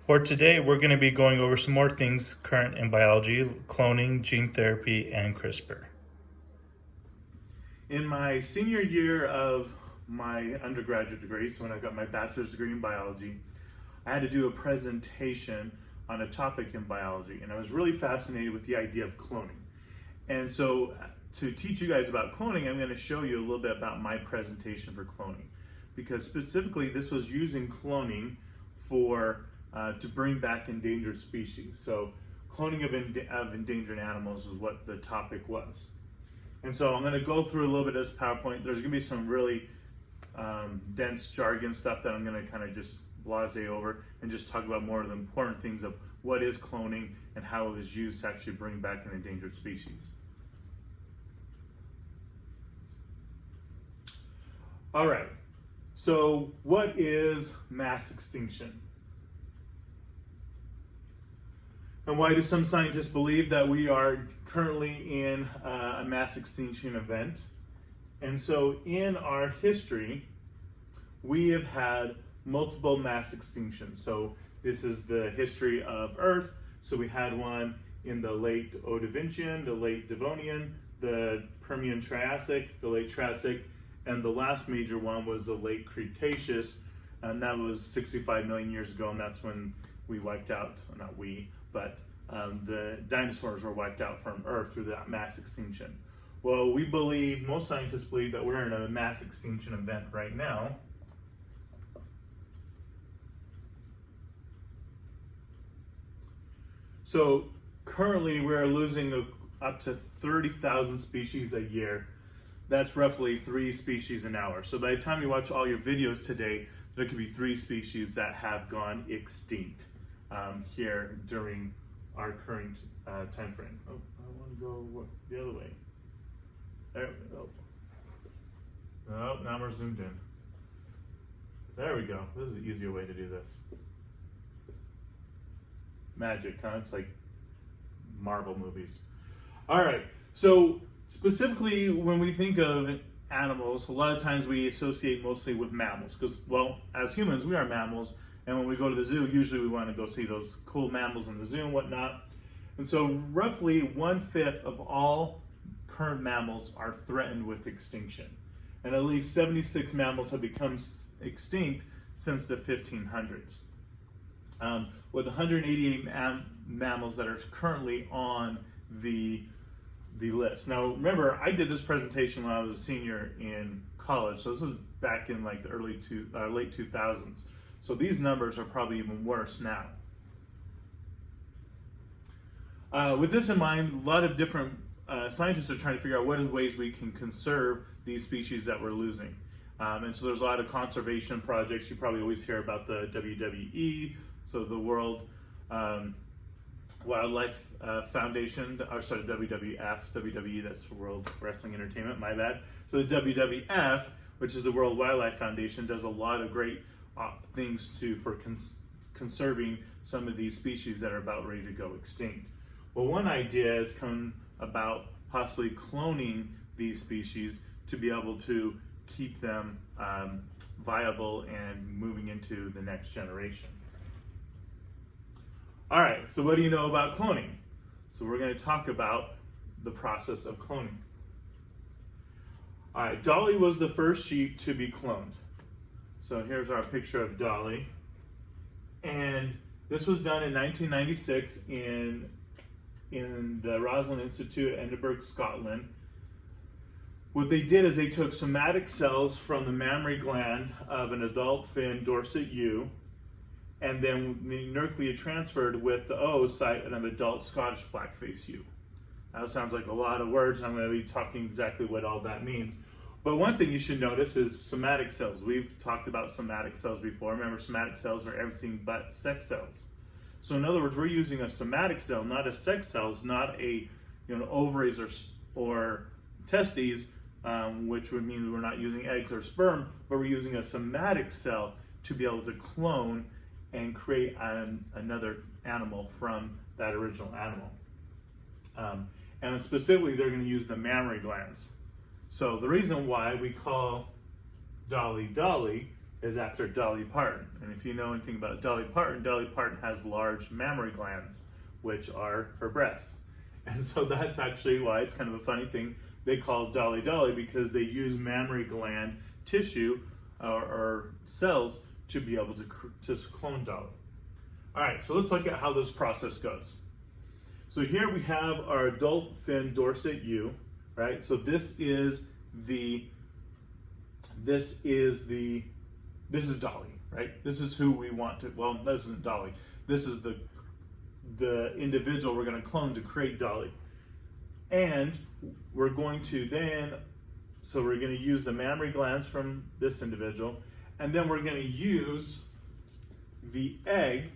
For today, we're going to be going over some more things current in biology, cloning, gene therapy, and CRISPR. In my senior year of my undergraduate degree, so when I got my bachelor's degree in biology, I had to do a presentation on a topic in biology, and I was really fascinated with the idea of cloning. And so to teach you guys about cloning, I'm going to show you a little bit about my presentation for cloning, because specifically this was using cloning for to bring back endangered species. So cloning of endangered animals is what the topic was. And so I'm going to go through a little bit of this PowerPoint. There's going to be some really dense jargon stuff that I'm going to kind of just blase over and just talk about more of the important things of what is cloning and how it was used to actually bring back an endangered species. All right, so what is mass extinction? And why do some scientists believe that we are currently in a mass extinction event? And so in our history, we have had multiple mass extinctions. So this is the history of Earth. So we had one in the late Ordovician, the late Devonian, the Permian Triassic, the late Triassic, and the last major one was the late Cretaceous, and that was 65 million years ago, and that's when we wiped out, not we, but the dinosaurs were wiped out from Earth through that mass extinction. Well, we believe, most scientists believe that we're in a mass extinction event right now. So currently we're losing up to 30,000 species a year. That's roughly 3 species an hour. So by the time you watch all your videos today, there could be 3 species that have gone extinct here during our current time frame. Oh, I want to go the other way. There we go. Oh, now we're zoomed in. There we go. This is the easier way to do this. Magic, huh? It's like Marvel movies. All right, so specifically when we think of animals, a lot of times we associate mostly with mammals because, well, as humans, we are mammals, and when we go to the zoo, usually we want to go see those cool mammals in the zoo and whatnot. And so roughly 1/5 of all current mammals are threatened with extinction. And at least 76 mammals have become extinct since the 1500s. With 188 mammals that are currently on the list. Now remember, I did this presentation when I was a senior in college, so this was back in like the late 2000s. So these numbers are probably even worse now. With this in mind, a lot of different scientists are trying to figure out what ways we can conserve these species that we're losing. And so there's a lot of conservation projects. You probably always hear about the WWE, so the World Wildlife Foundation, or sorry, WWF, WWE, that's World Wrestling Entertainment, my bad. So the WWF, which is the World Wildlife Foundation, does a lot of great things for conserving some of these species that are about ready to go extinct. Well, one idea has come about possibly cloning these species to be able to keep them viable and moving into the next generation. All right, so what do you know about cloning? So we're going to talk about the process of cloning. All right, Dolly was the first sheep to be cloned. So here's our picture of Dolly. And this was done in 1996 in the Roslin Institute at Edinburgh, Scotland. What they did is they took somatic cells from the mammary gland of an adult fin Dorset ewe, and then the nuclear transferred with the oocyte of an adult Scottish blackface ewe. That sounds like a lot of words, and I'm going to be talking exactly what all that means. But one thing you should notice is somatic cells. We've talked about somatic cells before. Remember, somatic cells are everything but sex cells. So in other words, we're using a somatic cell, not a sex cell. It's not a ovaries or testes, which would mean we're not using eggs or sperm, but we're using a somatic cell to be able to clone and create another animal from that original animal. And specifically, they're going to use the mammary glands. So the reason why we call Dolly Dolly is after Dolly Parton. And if you know anything about Dolly Parton has large mammary glands, which are her breasts. And so that's actually why it's kind of a funny thing. They call Dolly Dolly, because they use mammary gland tissue or cells to be able to clone Dolly. All right, so let's look at how this process goes. So here we have our adult fin dorsate ewe, right? So this is Dolly, right? This is who we want to, well, this isn't Dolly. This is the individual we're going to clone to create Dolly. And we're going to then, so we're going to use the mammary glands from this individual, and then we're going to use the egg.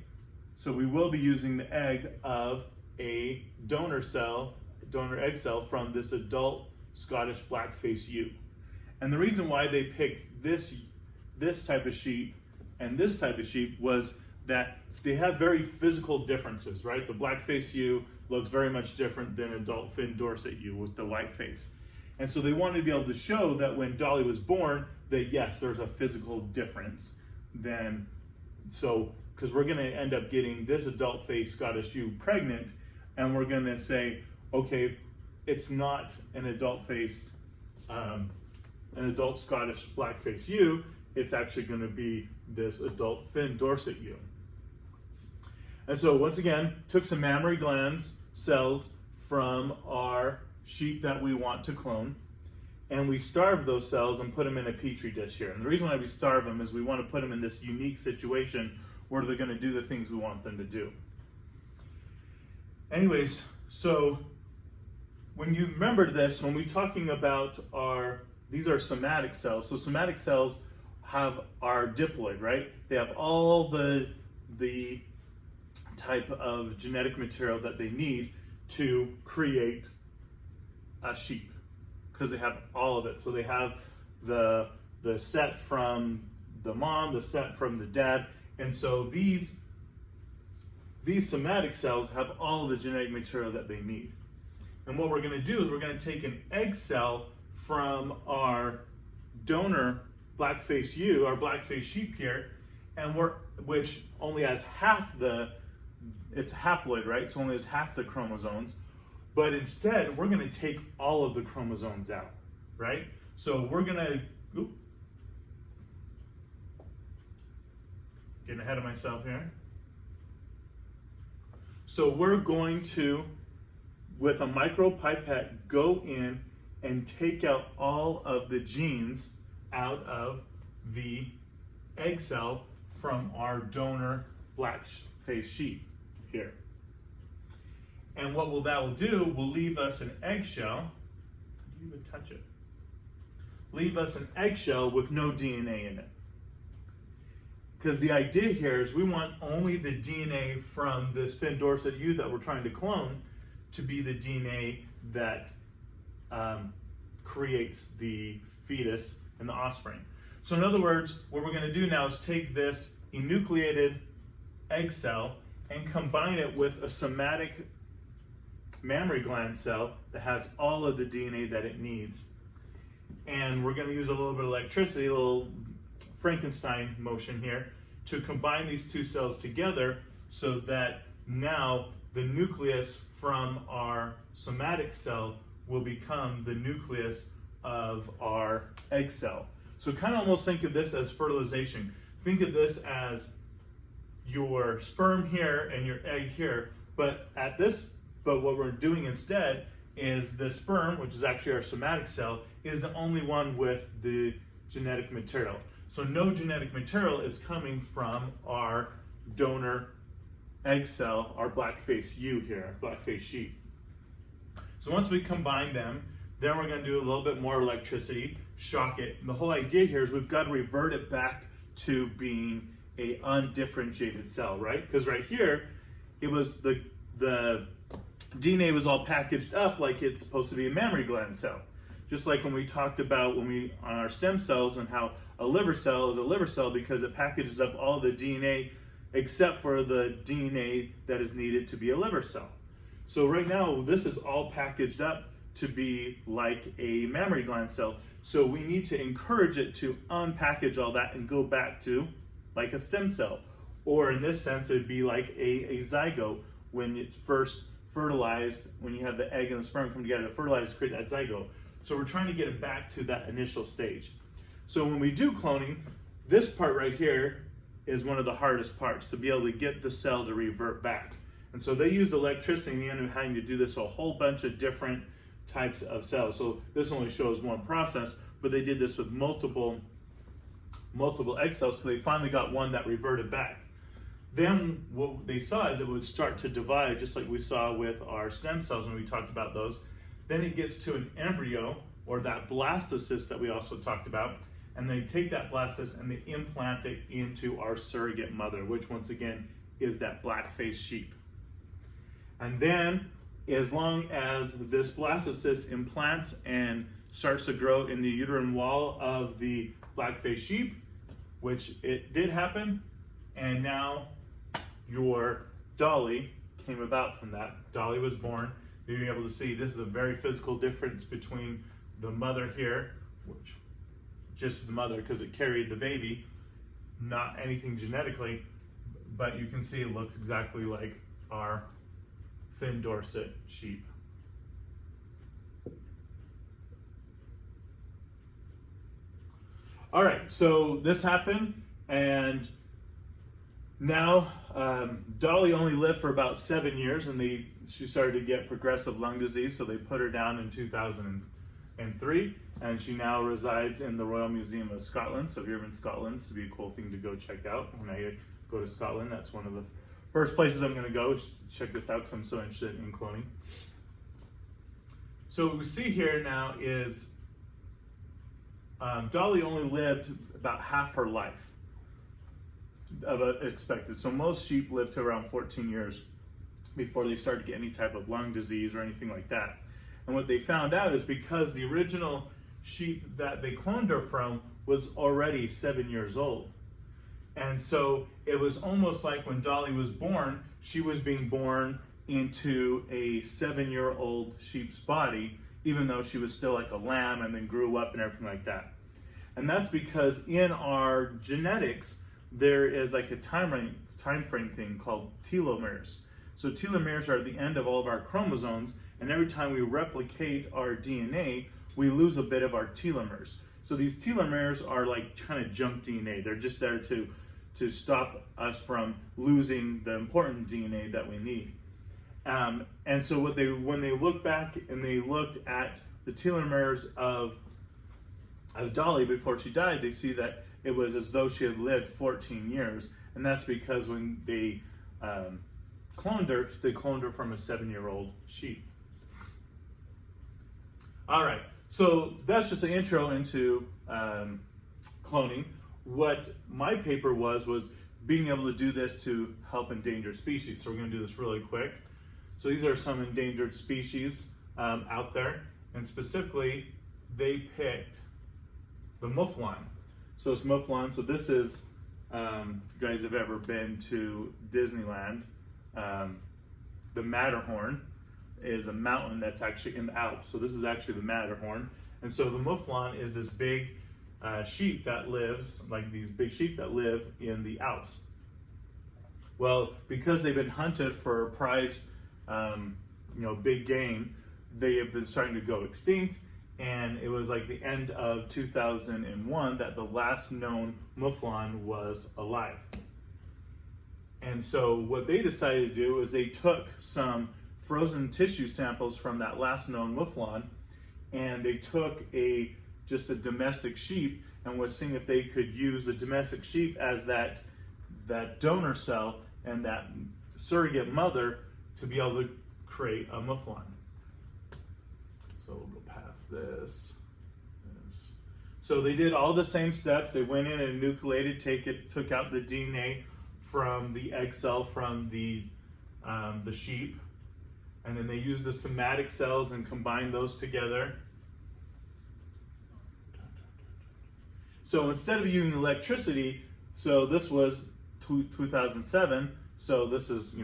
So we will be using the egg of a donor egg cell from this adult Scottish black-faced ewe. And the reason why they picked this type of sheep and this type of sheep was that they have very physical differences, right? The black-faced ewe looks very much different than adult fin dorsate ewe with the white face. And so they wanted to be able to show that when Dolly was born, that yes, there's a physical difference then. So, because we're gonna end up getting this adult face Scottish ewe pregnant, and we're gonna say, okay, it's not an adult Scottish black-faced ewe, it's actually gonna be this adult fin dorsate ewe. And so once again, took some mammary glands cells from our sheep that we want to clone, and we starve those cells and put them in a petri dish here. And the reason why we starve them is we want to put them in this unique situation where they're going to do the things we want them to do. Anyways, so when you remember this, when we're talking about these are somatic cells. So somatic cells are diploid, right? They have all the type of genetic material that they need to create a sheep, because they have all of it. So they have the set from the mom, the set from the dad, and so these somatic cells have all the genetic material that they need. And what we're going to do is we're going to take an egg cell from our donor black-faced ewe, our black-faced sheep here, and which only has it's haploid, right? So only has half the chromosomes. But instead, we're going to take all of the chromosomes out, right? So we're going to, getting ahead of myself here. So we're going to, with a micropipette, go in and take out all of the genes out of the egg cell from our donor black-faced sheep here. And what that will do will leave us an eggshell. Did you even touch it? Leave us an eggshell with no DNA in it. Because the idea here is we want only the DNA from this fin dorsate ewe that we're trying to clone to be the DNA that creates the fetus and the offspring. So in other words, what we're going to do now is take this enucleated egg cell and combine it with a somatic mammary gland cell that has all of the DNA that it needs. And we're going to use a little bit of electricity, a little Frankenstein motion here, to combine these two cells together so that now the nucleus from our somatic cell will become the nucleus of our egg cell. So kind of almost think of this as fertilization. Think of this as your sperm here and your egg here, but what we're doing instead is the sperm, which is actually our somatic cell, is the only one with the genetic material. So no genetic material is coming from our donor egg cell, our black-faced ewe here, black-faced sheep. So once we combine them, then we're going to do a little bit more electricity, shock it. And the whole idea here is we've got to revert it back to being a undifferentiated cell, right? Because right here, it was the DNA was all packaged up like it's supposed to be a mammary gland cell. Just like when we talked about on our stem cells and how a liver cell is a liver cell because it packages up all the DNA except for the DNA that is needed to be a liver cell. So right now, this is all packaged up to be like a mammary gland cell. So we need to encourage it to unpackage all that and go back to like a stem cell. Or in this sense, it'd be like a zygote when it's first fertilized, when you have the egg and the sperm come together to fertilize to create that zygote. So we're trying to get it back to that initial stage. So when we do cloning, this part right here is one of the hardest parts, to be able to get the cell to revert back. And so they used electricity in the end of having to do this a whole bunch of different types of cells. So this only shows one process, but they did this with multiple egg cells, so they finally got one that reverted back. Then what they saw is it would start to divide, just like we saw with our stem cells when we talked about those. Then it gets to an embryo, or that blastocyst that we also talked about, and they take that blastocyst and they implant it into our surrogate mother, which once again is that black-faced sheep. And then, as long as this blastocyst implants and starts to grow in the uterine wall of the black-faced sheep, which it did happen, and now your Dolly came about from that. Dolly was born. You're able to see this is a very physical difference between the mother here, which just the mother because it carried the baby, not anything genetically, but you can see it looks exactly like our thin Dorset sheep. All right, so this happened, and now Dolly only lived for about 7 years, and she started to get progressive lung disease, so they put her down in 2003, and she now resides in the Royal Museum of Scotland. So if you're ever in Scotland, this would be a cool thing to go check out. When I go to Scotland, that's one of the first places I'm going to go. Check this out because I'm so interested in cloning. So what we see here now is Dolly only lived about half her life of expected. So most sheep live to around 14 years before they start to get any type of lung disease or anything like that. And what they found out is because the original sheep that they cloned her from was already 7 years old. And so it was almost like when Dolly was born, she was being born into a 7-year-old sheep's body, even though she was still like a lamb and then grew up and everything like that. And that's because in our genetics, there is like a time frame thing called telomeres. So telomeres are at the end of all of our chromosomes, and every time we replicate our DNA, we lose a bit of our telomeres. So these telomeres are like kind of junk DNA. They're just there to stop us from losing the important DNA that we need. And so when they look back and they looked at the telomeres of Dolly before she died, they see that it was as though she had lived 14 years. And that's because when they cloned her, they cloned her from a 7-year-old sheep. All right, so that's just an intro into cloning. What my paper was being able to do this to help endangered species. So we're going to do this really quick. So these are some endangered species out there, and specifically they picked the mouflon. So it's mouflon. So this is, if you guys have ever been to Disneyland, the Matterhorn is a mountain that's actually in the Alps. So this is actually the Matterhorn. And so the mouflon is this big sheep that lives, like these big sheep that live in the Alps. Well, because they've been hunted for prized, big game, they have been starting to go extinct. And it was like the end of 2001 that the last known mouflon was alive. And so what they decided to do is they took some frozen tissue samples from that last known mouflon, and they took just a domestic sheep and was seeing if they could use the domestic sheep as that donor cell and that surrogate mother to be able to create a mouflon. So we'll go past this. So they did all the same steps. They went in and nucleated, took out the DNA from the egg cell from the sheep, and then they used the somatic cells and combined those together. So instead of using electricity, so this was 2007, so this is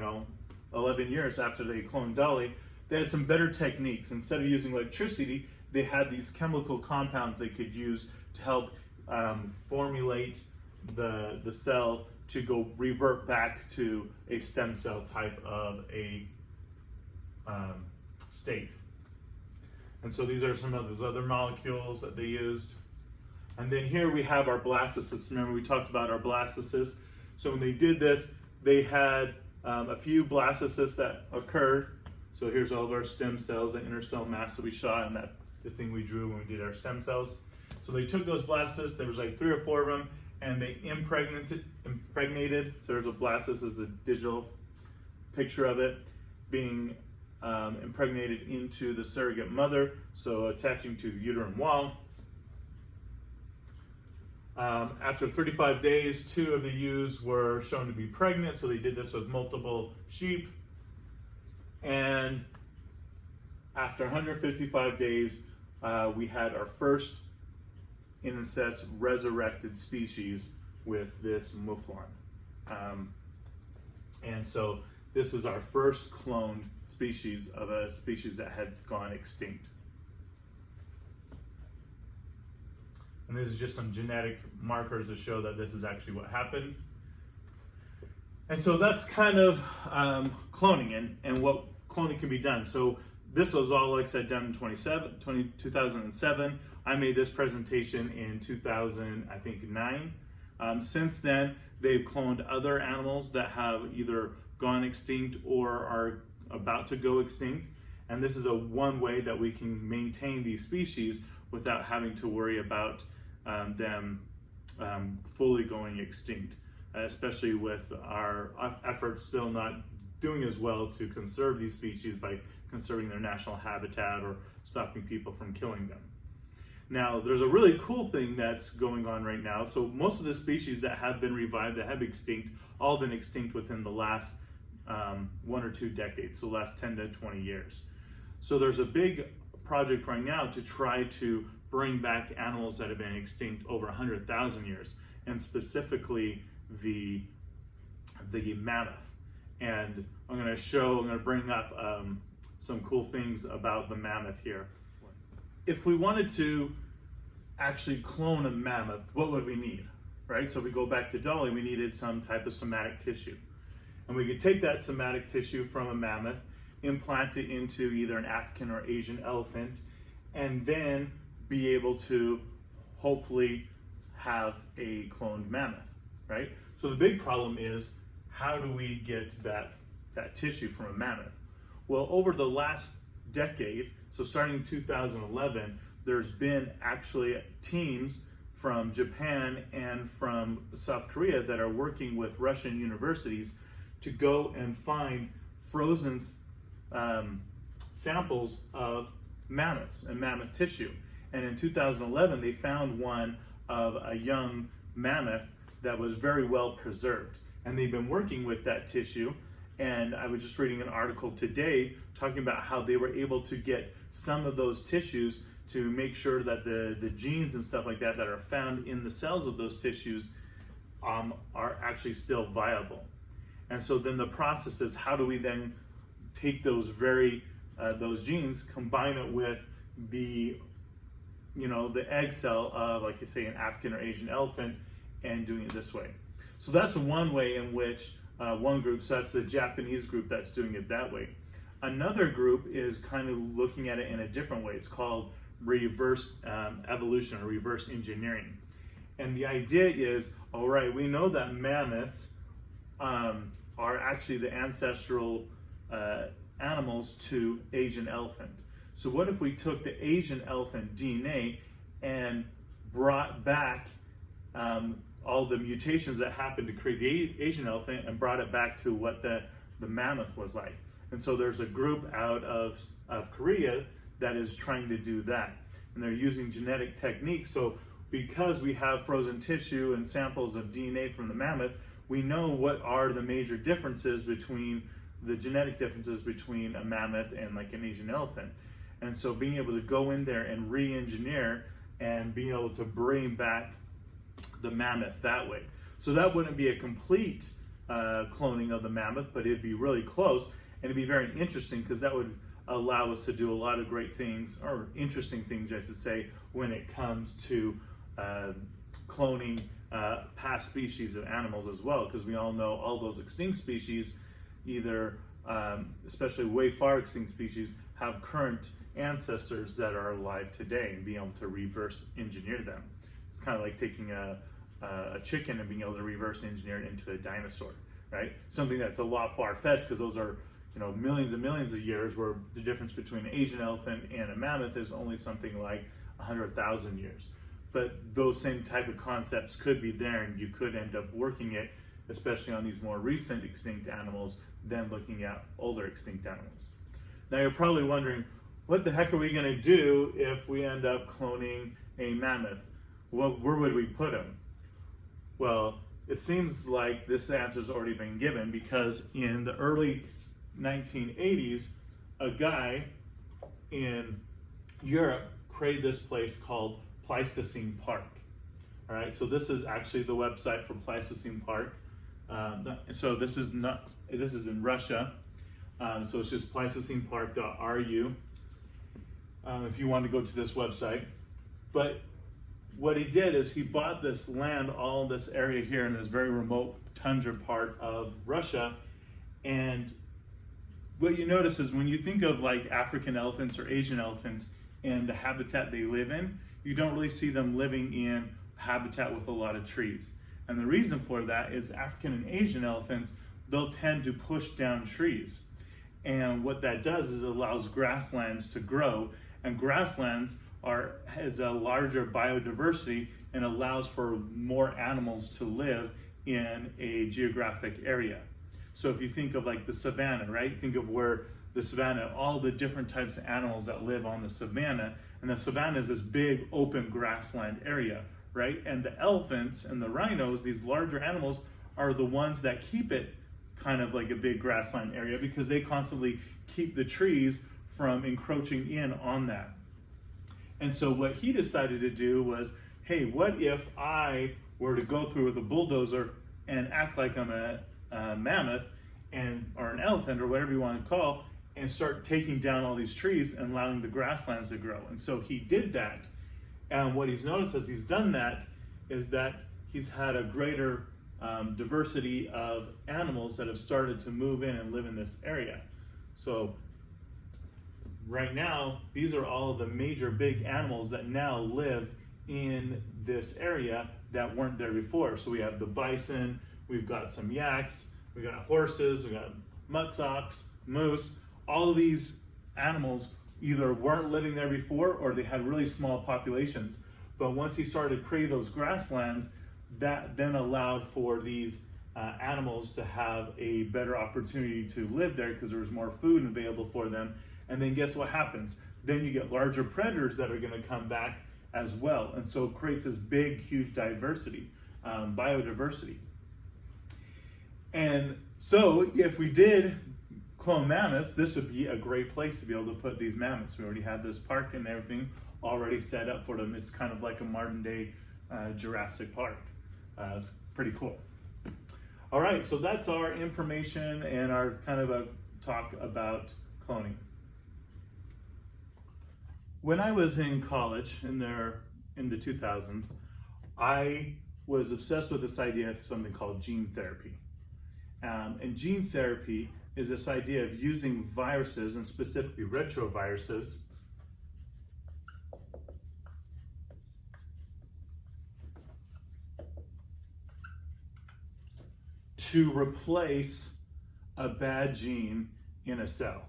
11 years after they cloned Dolly, they had some better techniques. Instead of using electricity, they had these chemical compounds they could use to help formulate the cell to go revert back to a stem cell type of a state. And so these are some of those other molecules that they used. And then here we have our blastocysts. Remember we talked about our blastocysts. So when they did this, they had a few blastocysts that occurred. So here's all of our stem cells, the inner cell mass that we saw, and the thing we drew when we did our stem cells. So they took those blastocysts, there was like 3 or 4 of them, and they impregnated. So there's a blastocyst is a digital picture of it being impregnated into the surrogate mother, so attaching to the uterine wall. After 35 days, 2 of the ewes were shown to be pregnant, so they did this with multiple sheep. And after 155 days, we had our first, in a sense, resurrected species with this mouflon. And so this is our first cloned species of a species that had gone extinct. And this is just some genetic markers to show that this is actually what happened. And so that's kind of cloning and what cloning can be done. So this was all, like I said, done in 2007. I made this presentation in 2009. Since then, they've cloned other animals that have either gone extinct or are about to go extinct. And this is one way that we can maintain these species without having to worry about them fully going extinct, especially with our efforts still not doing as well to conserve these species by conserving their natural habitat or stopping people from killing them. Now, there's a really cool thing that's going on right now. So most of the species that have been revived, that have been extinct, all been extinct within the last 1 or 2 decades, so the last 10 to 20 years. So there's a big project right now to try to bring back animals that have been extinct over 100,000 years, and specifically the mammoth. And I'm going to bring up some cool things about the mammoth here. If we wanted to actually clone a mammoth, what would we need, right? So if we go back to Dolly, we needed some type of somatic tissue. And we could take that somatic tissue from a mammoth, implant it into either an African or Asian elephant, and then be able to hopefully have a cloned mammoth, right? So the big problem is, how do we get that tissue from a mammoth? Well, over the last decade, so starting in 2011, there's been actually teams from Japan and from South Korea that are working with Russian universities to go and find frozen samples of mammoths and mammoth tissue. And in 2011, they found one of a young mammoth that was very well preserved. And they've been working with that tissue. And I was just reading an article today talking about how they were able to get some of those tissues to make sure that the genes and stuff like that that are found in the cells of those tissues are actually still viable. And so then the process is, how do we then take those those genes, combine it with the egg cell of, like I say, an African or Asian elephant, and doing it this way. So that's one way in which one group, so that's the Japanese group that's doing it that way. Another group is kind of looking at it in a different way. It's called reverse evolution or reverse engineering. And the idea is, all right, we know that mammoths are actually the ancestral animals to Asian elephant. So what if we took the Asian elephant DNA and brought back all the mutations that happened to create the Asian elephant and brought it back to what the mammoth was like? And so there's a group out of Korea that is trying to do that. And they're using genetic techniques. So because we have frozen tissue and samples of DNA from the mammoth, we know what are the major differences between the genetic differences between a mammoth and like an Asian elephant. And so being able to go in there and re-engineer and being able to bring back the mammoth that way. So that wouldn't be a complete cloning of the mammoth, but it'd be really close, and it'd be very interesting because that would allow us to do a lot of great things, or interesting things, I should say, when it comes to cloning past species of animals as well, because we all know all those extinct species, either especially way far extinct species, have current ancestors that are alive today and being able to reverse engineer them. It's kind of like taking a chicken and being able to reverse engineer it into a dinosaur, right? Something that's a lot far-fetched, because those are, you know, millions and millions of years, where the difference between an Asian elephant and a mammoth is only something like 100,000 years. But those same type of concepts could be there, and you could end up working it, especially on these more recent extinct animals, than looking at older extinct animals. Now you're probably wondering, what the heck are we going to do if we end up cloning a mammoth? Where would we put him? Well, it seems like this answer's already been given, because in the early 1980s, a guy in Europe created this place called Pleistocene Park. All right, so this is actually the website for Pleistocene Park. So this is in Russia. So it's just pleistocenepark.ru if you want to go to this website. But what he did is he bought this land, all this area here in this very remote tundra part of Russia. And what you notice is, when you think of like African elephants or Asian elephants and the habitat they live in, you don't really see them living in habitat with a lot of trees. And the reason for that is African and Asian elephants, they'll tend to push down trees. And what that does is it allows grasslands to grow, and grasslands has a larger biodiversity and allows for more animals to live in a geographic area. So if you think of like the savanna, right? Think of where the savanna, all the different types of animals that live on the savanna, and the savanna is this big open grassland area, right? And the elephants and the rhinos, these larger animals, are the ones that keep it kind of like a big grassland area, because they constantly keep the trees from encroaching in on that. And so what he decided to do was, hey, what if I were to go through with a bulldozer and act like I'm a mammoth or an elephant, or whatever you want to call, and start taking down all these trees and allowing the grasslands to grow. And so he did that. And what he's noticed as he's done that is that he's had a greater diversity of animals that have started to move in and live in this area. So right now, these are all of the major big animals that now live in this area that weren't there before. So we have the bison, we've got some yaks, we got horses, we got muskox, moose. All of these animals either weren't living there before, or they had really small populations. But once he started creating those grasslands, that then allowed for these animals to have a better opportunity to live there, because there was more food available for them. And then guess what happens? Then you get larger predators that are going to come back as well. And so it creates this big, huge diversity, biodiversity. And so if we did clone mammoths, this would be a great place to be able to put these mammoths. We already have this park and everything already set up for them. It's kind of like a modern day Jurassic Park. It's pretty cool. All right, so that's our information and our kind of a talk about cloning. When I was in college in the 2000s, I was obsessed with this idea of something called gene therapy. And gene therapy is this idea of using viruses, and specifically retroviruses, to replace a bad gene in a cell.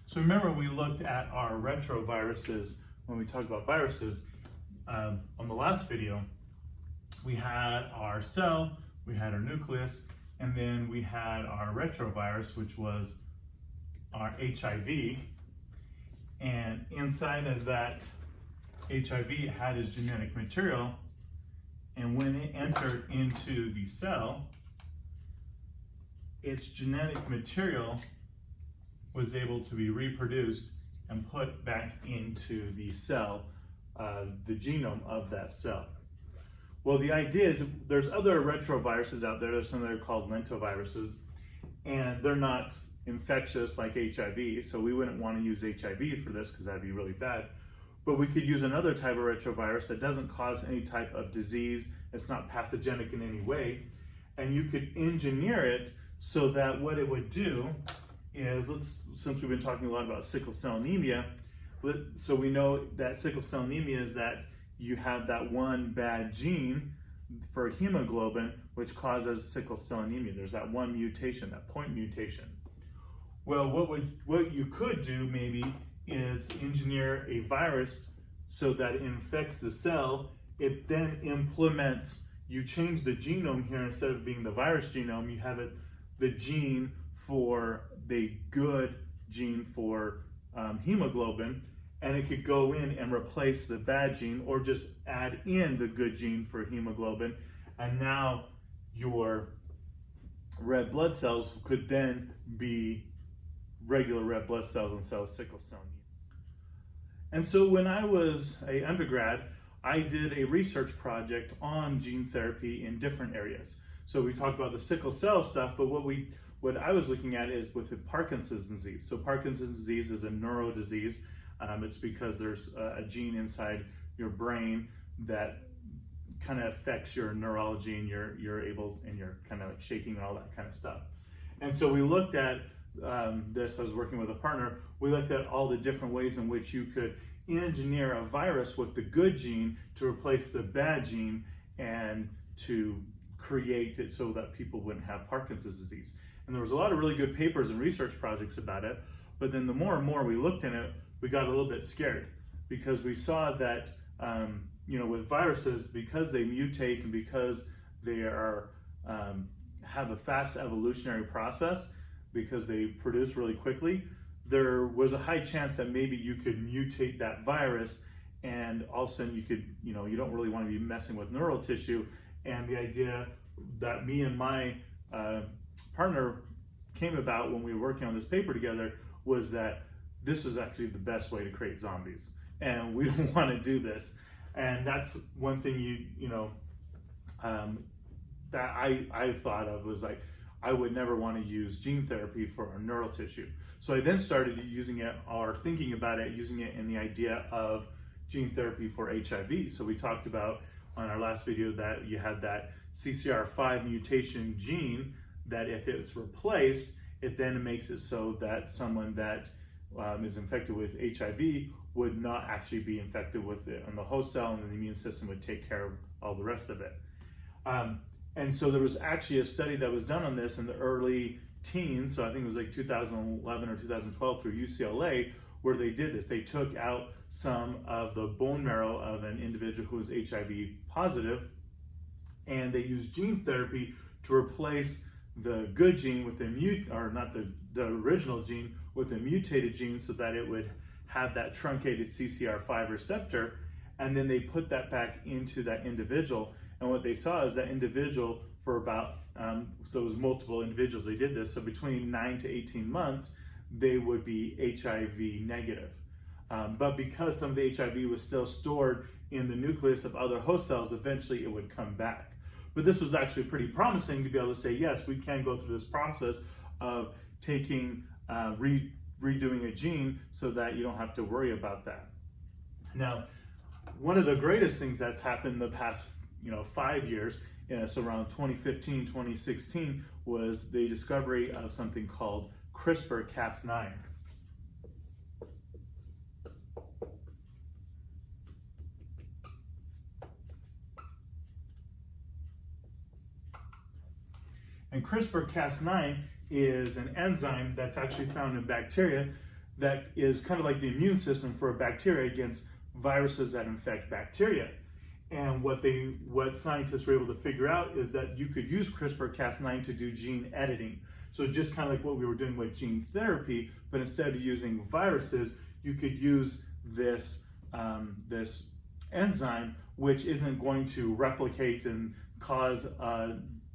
So remember, we looked at our retroviruses when we talked about viruses on the last video. We had our cell, we had our nucleus, and then we had our retrovirus, which was our HIV. And inside of that HIV, it had its genetic material. And when it entered into the cell, its genetic material was able to be reproduced and put back into the cell the genome of that cell. Well, the idea is there's other retroviruses out there. There's some that are called lentoviruses, and they're not infectious like HIV, so we wouldn't want to use HIV for this because that'd be really bad. But we could use another type of retrovirus that doesn't cause any type of disease, it's not pathogenic in any way, and you could engineer it so that what it would do is, since we've been talking a lot about sickle cell anemia, so we know that sickle cell anemia is that you have that one bad gene for hemoglobin, which causes sickle cell anemia. There's that one mutation, that point mutation. Well, what you could do maybe is engineer a virus so that it infects the cell. It then implements, you change the genome here, instead of being the virus genome, you have it the gene for the good gene for hemoglobin, and it could go in and replace the bad gene or just add in the good gene for hemoglobin, and now your red blood cells could then be regular red blood cells instead of sickle cell anemia. And so when I was an undergrad, I did a research project on gene therapy in different areas. So we talked about the sickle cell stuff, but what I was looking at is with Parkinson's disease. So Parkinson's disease is a neuro disease. It's because there's a gene inside your brain that kind of affects your neurology, and you're kind of like shaking and all that kind of stuff. And so we looked at this. I was working with a partner. We looked at all the different ways in which you could engineer a virus with the good gene to replace the bad gene and to create it so that people wouldn't have Parkinson's disease. And there was a lot of really good papers and research projects about it. But then the more and more we looked in it, we got a little bit scared, because we saw that with viruses, because they mutate and because they are have a fast evolutionary process, because they produce really quickly, there was a high chance that maybe you could mutate that virus, and all of a sudden you don't really want to be messing with neural tissue. And the idea that me and my partner came about when we were working on this paper together was that this is actually the best way to create zombies, and we don't want to do this. And that's one thing that I thought of, was like, I would never want to use gene therapy for our neural tissue. So I then started using it, or thinking about it, using it in the idea of gene therapy for HIV. So we talked about on our last video that you had that CCR5 mutation gene, that if it's replaced, it then makes it so that someone that is infected with HIV would not actually be infected with it on the host cell, and the immune system would take care of all the rest of it. And so there was actually a study that was done on this in the early teens, so I think it was like 2011 or 2012, through UCLA, where they did this. They took out some of the bone marrow of an individual who was HIV positive, and they used gene therapy to replace the good gene with the original gene with a mutated gene, so that it would have that truncated CCR5 receptor, and then they put that back into that individual. And what they saw is that individual, for about, so it was multiple individuals they did this, so between 9 to 18 months, they would be HIV negative. But because some of the HIV was still stored in the nucleus of other host cells, eventually it would come back. But this was actually pretty promising to be able to say, yes, we can go through this process of taking, redoing a gene so that you don't have to worry about that. Now, one of the greatest things that's happened in the past 5 years, so around 2015, 2016, was the discovery of something called CRISPR-Cas9. And CRISPR-Cas9 is an enzyme that's actually found in bacteria that is kind of like the immune system for a bacteria against viruses that infect bacteria. And what scientists were able to figure out is that you could use CRISPR-Cas9 to do gene editing. So just kind of like what we were doing with gene therapy, but instead of using viruses, you could use this enzyme, which isn't going to replicate and cause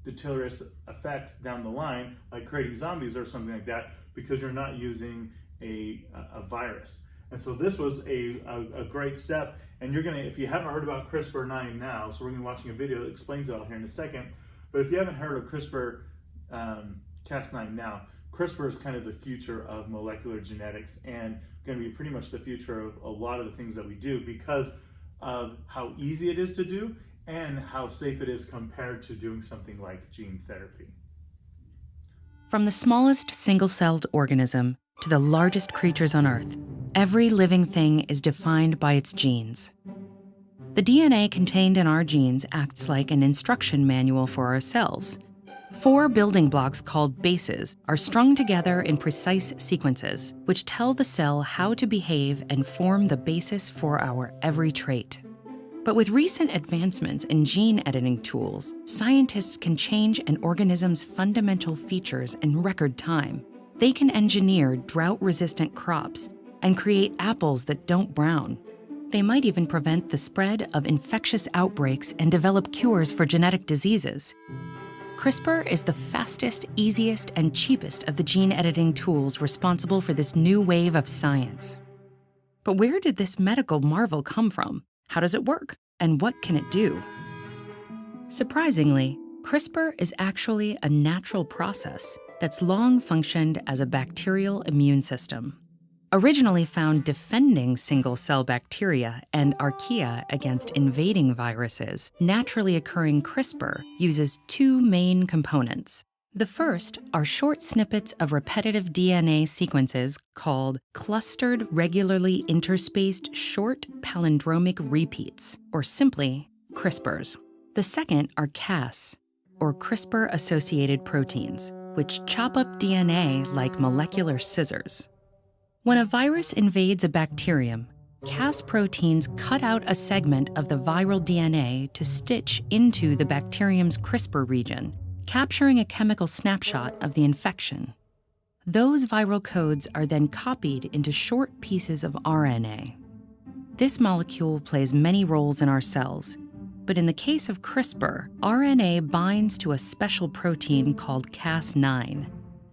deleterious effects down the line, like creating zombies or something like that, because you're not using a virus. And so this was a great step. And you're gonna, if you haven't heard about CRISPR-9 now, so we're gonna be watching a video that explains it all here in a second. But if you haven't heard of CRISPR Cas9 now, CRISPR is kind of the future of molecular genetics and going to be pretty much the future of a lot of the things that we do because of how easy it is to do and how safe it is compared to doing something like gene therapy. From the smallest single-celled organism to the largest creatures on Earth, every living thing is defined by its genes. The DNA contained in our genes acts like an instruction manual for our cells. 4 building blocks called bases are strung together in precise sequences, which tell the cell how to behave and form the basis for our every trait. But with recent advancements in gene editing tools, scientists can change an organism's fundamental features in record time. They can engineer drought-resistant crops and create apples that don't brown. They might even prevent the spread of infectious outbreaks and develop cures for genetic diseases. CRISPR is the fastest, easiest, and cheapest of the gene editing tools responsible for this new wave of science. But where did this medical marvel come from? How does it work? And what can it do? Surprisingly, CRISPR is actually a natural process that's long functioned as a bacterial immune system. Originally found defending single-cell bacteria and archaea against invading viruses, naturally occurring CRISPR uses 2 main components. The first are short snippets of repetitive DNA sequences called clustered, regularly interspaced short palindromic repeats, or simply CRISPRs. The second are Cas, or CRISPR-associated proteins, which chop up DNA like molecular scissors. When a virus invades a bacterium, Cas proteins cut out a segment of the viral DNA to stitch into the bacterium's CRISPR region, capturing a chemical snapshot of the infection. Those viral codes are then copied into short pieces of RNA. This molecule plays many roles in our cells, but in the case of CRISPR, RNA binds to a special protein called Cas9.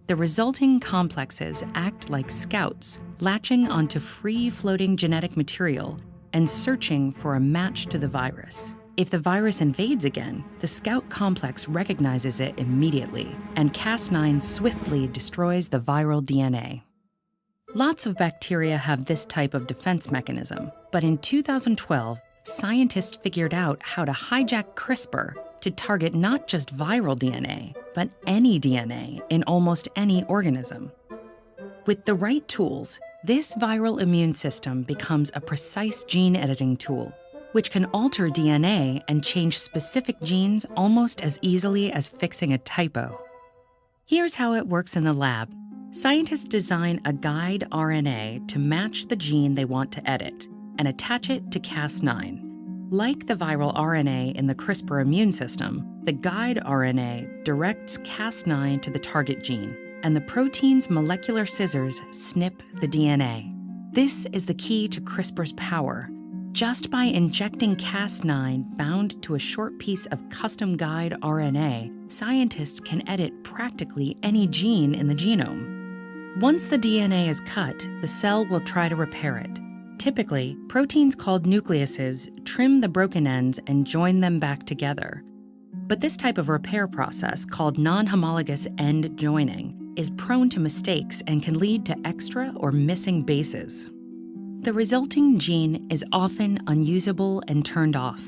The resulting complexes act like scouts, latching onto free-floating genetic material and searching for a match to the virus. If the virus invades again, the scout complex recognizes it immediately, and Cas9 swiftly destroys the viral DNA. Lots of bacteria have this type of defense mechanism, but in 2012, scientists figured out how to hijack CRISPR to target not just viral DNA, but any DNA in almost any organism. With the right tools, this viral immune system becomes a precise gene editing tool, which can alter DNA and change specific genes almost as easily as fixing a typo. Here's how it works in the lab. Scientists design a guide RNA to match the gene they want to edit and attach it to Cas9. Like the viral RNA in the CRISPR immune system, the guide RNA directs Cas9 to the target gene, and the protein's molecular scissors snip the DNA. This is the key to CRISPR's power. Just by injecting Cas9 bound to a short piece of custom guide RNA, scientists can edit practically any gene in the genome. Once the DNA is cut, the cell will try to repair it. Typically, proteins called nucleases trim the broken ends and join them back together. But this type of repair process, called non-homologous end joining, is prone to mistakes and can lead to extra or missing bases. The resulting gene is often unusable and turned off.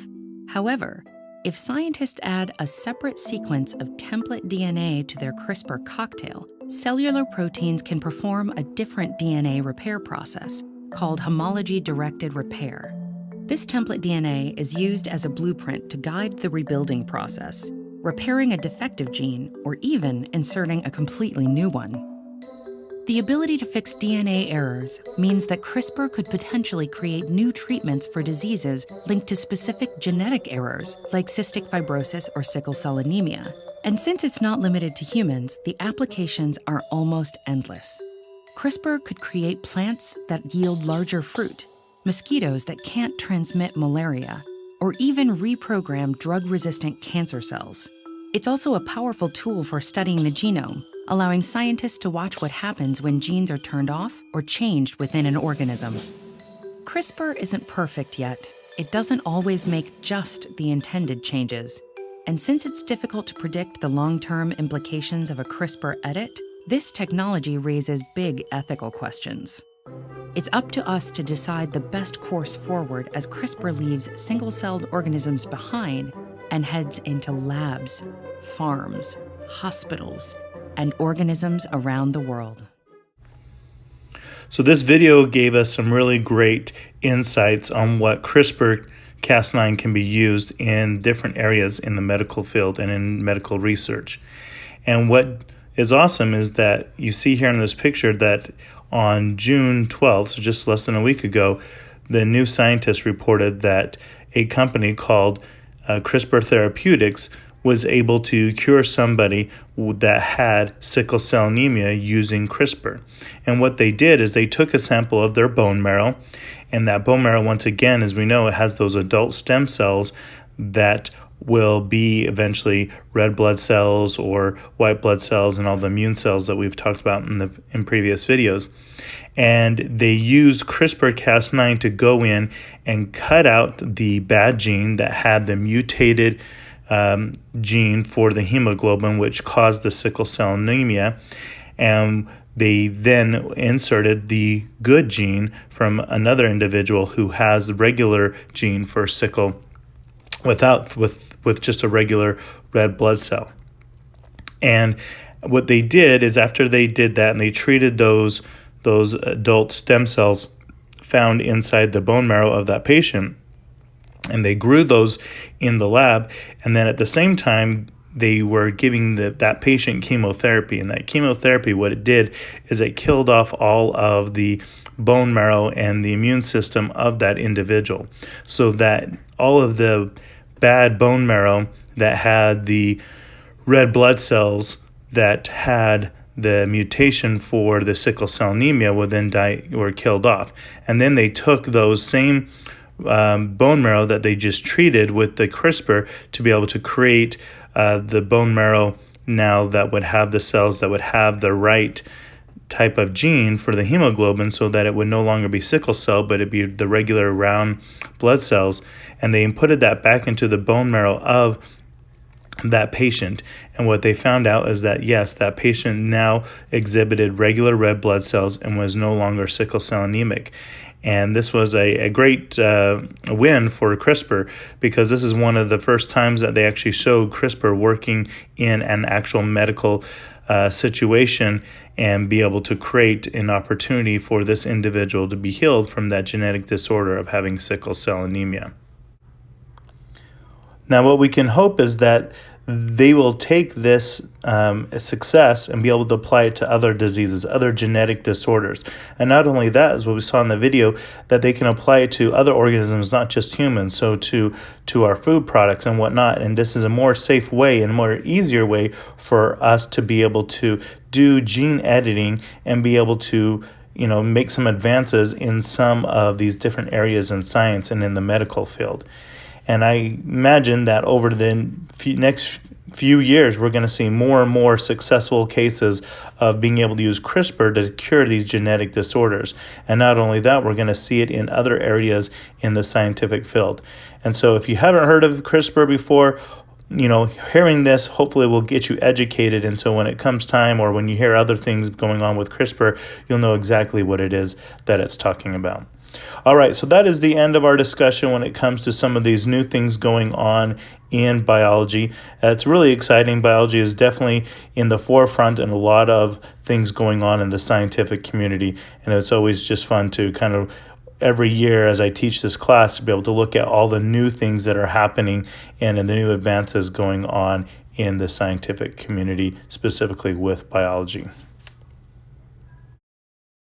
However, if scientists add a separate sequence of template DNA to their CRISPR cocktail, cellular proteins can perform a different DNA repair process called homology-directed repair. This template DNA is used as a blueprint to guide the rebuilding process, repairing a defective gene, or even inserting a completely new one. The ability to fix DNA errors means that CRISPR could potentially create new treatments for diseases linked to specific genetic errors, like cystic fibrosis or sickle cell anemia. And since it's not limited to humans, the applications are almost endless. CRISPR could create plants that yield larger fruit, mosquitoes that can't transmit malaria, or even reprogram drug-resistant cancer cells. It's also a powerful tool for studying the genome, allowing scientists to watch what happens when genes are turned off or changed within an organism. CRISPR isn't perfect yet. It doesn't always make just the intended changes. And since it's difficult to predict the long-term implications of a CRISPR edit, this technology raises big ethical questions. It's up to us to decide the best course forward as CRISPR leaves single-celled organisms behind and heads into labs, farms, hospitals, and organisms around the world. So this video gave us some really great insights on what CRISPR-Cas9 can be used in different areas in the medical field and in medical research. And what is awesome is that you see here in this picture that on June 12th, so just less than a week ago, the New Scientist reported that a company called CRISPR Therapeutics was able to cure somebody that had sickle cell anemia using CRISPR. And what they did is they took a sample of their bone marrow, and that bone marrow, once again, as we know, it has those adult stem cells that will be eventually red blood cells or white blood cells and all the immune cells that we've talked about in previous videos. And they used CRISPR-Cas9 to go in and cut out the bad gene that had the mutated gene for the hemoglobin, which caused the sickle cell anemia. And they then inserted the good gene from another individual who has the regular gene for sickle with just a regular red blood cell. And what they did is after they did that and they treated those adult stem cells found inside the bone marrow of that patient, and they grew those in the lab, and then at the same time they were giving that patient chemotherapy. And that chemotherapy, what it did is it killed off all of the bone marrow and the immune system of that individual, so that all of the bad bone marrow that had the red blood cells that had the mutation for the sickle cell anemia were killed off. And then they took those same bone marrow that they just treated with the CRISPR to be able to create the bone marrow now that would have the cells that would have the right type of gene for the hemoglobin, so that it would no longer be sickle cell, but it'd be the regular round blood cells. And they inputted that back into the bone marrow of that patient. And what they found out is that, yes, that patient now exhibited regular red blood cells and was no longer sickle cell anemic. And this was a great win for CRISPR, because this is one of the first times that they actually showed CRISPR working in an actual medical situation and be able to create an opportunity for this individual to be healed from that genetic disorder of having sickle cell anemia. Now, what we can hope is that they will take this success and be able to apply it to other diseases, other genetic disorders. And not only that, as what we saw in the video, that they can apply it to other organisms, not just humans, so to our food products and whatnot. And this is a more safe way and more easier way for us to be able to do gene editing and be able to make some advances in some of these different areas in science and in the medical field. And I imagine that over the next few years, we're going to see more and more successful cases of being able to use CRISPR to cure these genetic disorders. And not only that, we're going to see it in other areas in the scientific field. And so if you haven't heard of CRISPR before, hearing this hopefully will get you educated. And so when it comes time, or when you hear other things going on with CRISPR, you'll know exactly what it is that it's talking about. All right, so that is the end of our discussion when it comes to some of these new things going on in biology. It's really exciting. Biology is definitely in the forefront and a lot of things going on in the scientific community. And it's always just fun to kind of every year as I teach this class to be able to look at all the new things that are happening and the new advances going on in the scientific community, specifically with biology.